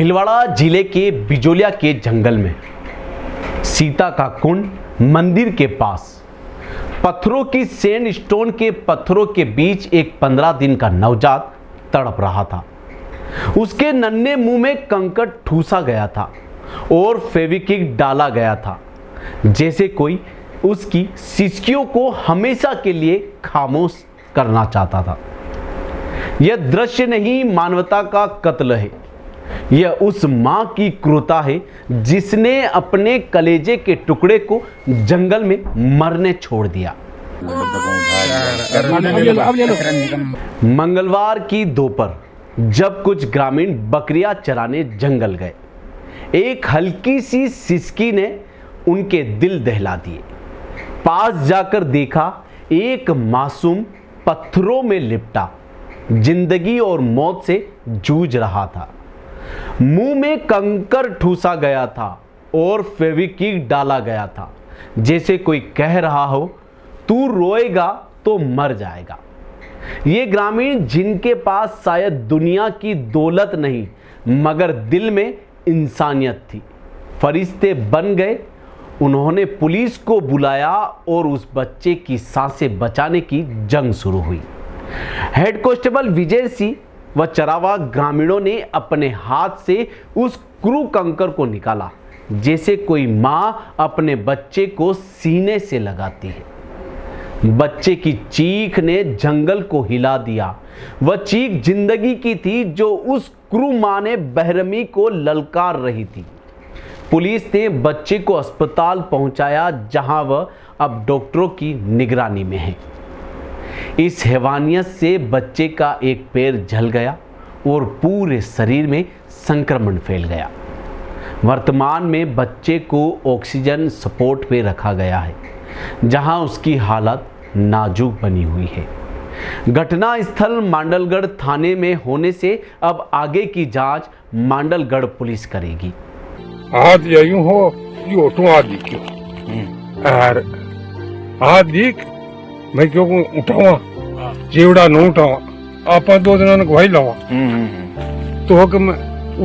भीलवाड़ा जिले के बिजोलिया के जंगल में सीता का कुंड मंदिर के पास पत्थरों की सैंडस्टोन के पत्थरों के बीच एक 15 दिन का नवजात तड़प रहा था। उसके नन्हे मुंह में कंकड़ ठूसा गया था और फेविक्विक डाला गया था, जैसे कोई उसकी सिसकियों को हमेशा के लिए खामोश करना चाहता था। यह दृश्य नहीं मानवता का कत्ल है, यह उस मां की क्रूरता है जिसने अपने कलेजे के टुकड़े को जंगल में मरने छोड़ दिया। मंगलवार की दोपहर जब कुछ ग्रामीण बकरियां चराने जंगल गए, एक हल्की सी सिसकी ने उनके दिल दहला दिए। पास जाकर देखा, एक मासूम पत्थरों में लिपटा जिंदगी और मौत से जूझ रहा था। मुंह में कंकड़ ठूसा गया था और फेविक्विक डाला गया था, जैसे कोई कह रहा हो तू रोएगा तो मर जाएगा। ये ग्रामीण जिनके पास शायद दुनिया की दौलत नहीं मगर दिल में इंसानियत थी, फरिश्ते बन गए। उन्होंने पुलिस को बुलाया और उस बच्चे की सांसें बचाने की जंग शुरू हुई। हेड कांस्टेबल विजय सिंह व चरावा ग्रामीणों ने अपने हाथ से उस क्रू कंकड़ को निकाला, जैसे कोई मां अपने बच्चे को सीने से लगाती है। बच्चे की चीख ने जंगल को हिला दिया। वह चीख जिंदगी की थी जो उस क्रू मां ने बेरहमी को ललकार रही थी। पुलिस ने बच्चे को अस्पताल पहुंचाया, जहां वह अब डॉक्टरों की निगरानी में है। इस हैवानियत से बच्चे का एक पैर जल गया और पूरे शरीर में संक्रमण फैल गया। वर्तमान में बच्चे को ऑक्सीजन सपोर्ट पे रखा गया है, जहां उसकी हालत नाजुक बनी हुई है। घटना स्थल मांडलगढ़ थाने में होने से अब आगे की जांच मांडलगढ़ पुलिस करेगी। आज यूं हो यो तो आज क्यों और आज दिख मैं क्यों उठावा जेवड़ा न उठावा आप दो दिन गवाही लावा तो हो कि मैं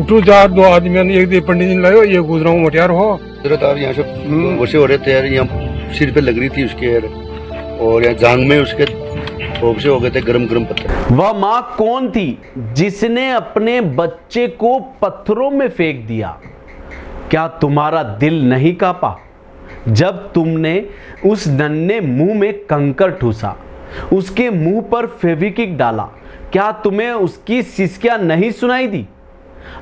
उठू जा दो आदमी ने एक दे पंडित जी लायो ये गुजराऊं मटियार हो जरूरत आप यहाँ से वैसे हो रहे थे यार, यहाँ सिर पे लग रही थी उसके यार, और यहाँ जांग में उसके ठोक से हो गए थे गरम गरम पत्थर। वह माँ कौन थी जिसने अपने बच्चे को पत्थरों में फेंक दिया? क्या तुम्हारा दिल नहीं कांपा जब तुमने उस नन्हे मुंह में कंकड़ ठूसा, उसके मुंह पर फेविक्विक डाला? क्या तुम्हें उसकी सिसकियां नहीं सुनाई दी?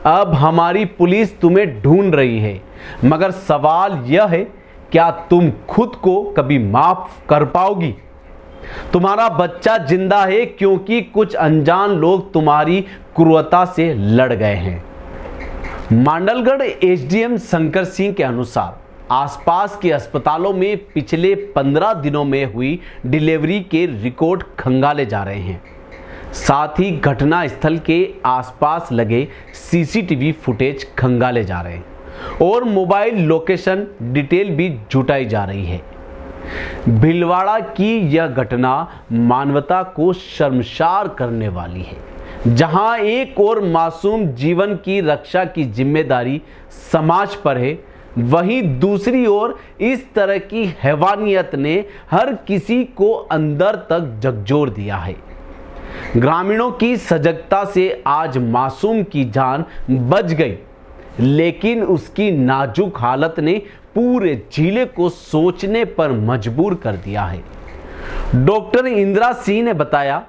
अब हमारी पुलिस तुम्हें ढूंढ रही है, मगर सवाल यह है क्या तुम खुद को कभी माफ कर पाओगी? तुम्हारा बच्चा जिंदा है क्योंकि कुछ अनजान लोग तुम्हारी क्रूरता से लड़ गए हैं। मांडलगढ़ एसडीएम शंकर सिंह के अनुसार आसपास के अस्पतालों में पिछले 15 दिनों में हुई डिलीवरी के रिकॉर्ड खंगाले जा रहे हैं। साथ ही घटना स्थल के आसपास लगे सीसीटीवी फुटेज खंगाले जा रहे हैं और मोबाइल लोकेशन डिटेल भी जुटाई जा रही है। भीलवाड़ा की यह घटना मानवता को शर्मसार करने वाली है, जहां एक और मासूम जीवन की रक्षा की जिम्मेदारी समाज पर है, वहीं दूसरी ओर इस तरह की हैवानियत ने हर किसी को अंदर तक झकझोर दिया है। ग्रामीणों की सजगता से आज मासूम की जान बच गई, लेकिन उसकी नाजुक हालत ने पूरे जिले को सोचने पर मजबूर कर दिया है। डॉक्टर इंदिरा सिंह ने बताया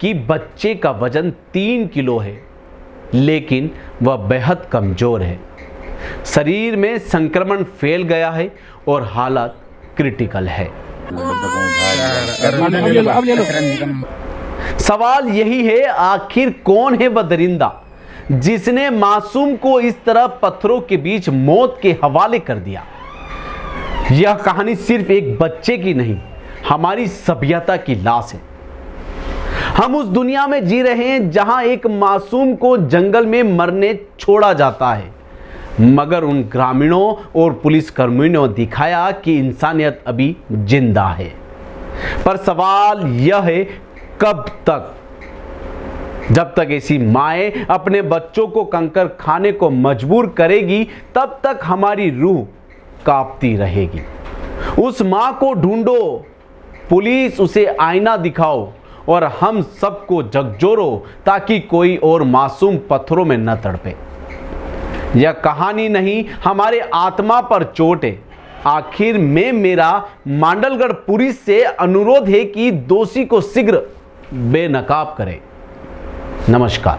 कि बच्चे का वजन 3 किलो है, लेकिन वह बेहद कमजोर है। शरीर में संक्रमण फैल गया है और हालत क्रिटिकल है। सवाल यही है, आखिर कौन है वह दरिंदा जिसने मासूम को इस तरह पत्थरों के बीच मौत के हवाले कर दिया? यह कहानी सिर्फ एक बच्चे की नहीं, हमारी सभ्यता की लाश है। हम उस दुनिया में जी रहे हैं जहां एक मासूम को जंगल में मरने छोड़ा जाता है, मगर उन ग्रामीणों और पुलिसकर्मियों ने दिखाया कि इंसानियत अभी जिंदा है। पर सवाल यह है, कब तक? जब तक ऐसी माएं अपने बच्चों को कंकर खाने को मजबूर करेगी, तब तक हमारी रूह कांपती रहेगी। उस मां को ढूंढो, पुलिस उसे आईना दिखाओ और हम सबको झकझोरो, ताकि कोई और मासूम पत्थरों में न तड़पे। यह कहानी नहीं, हमारे आत्मा पर चोट है। आखिर में मेरा मांडलगढ़ पुलिस से अनुरोध है कि दोषी को शीघ्र बेनकाब करें। नमस्कार।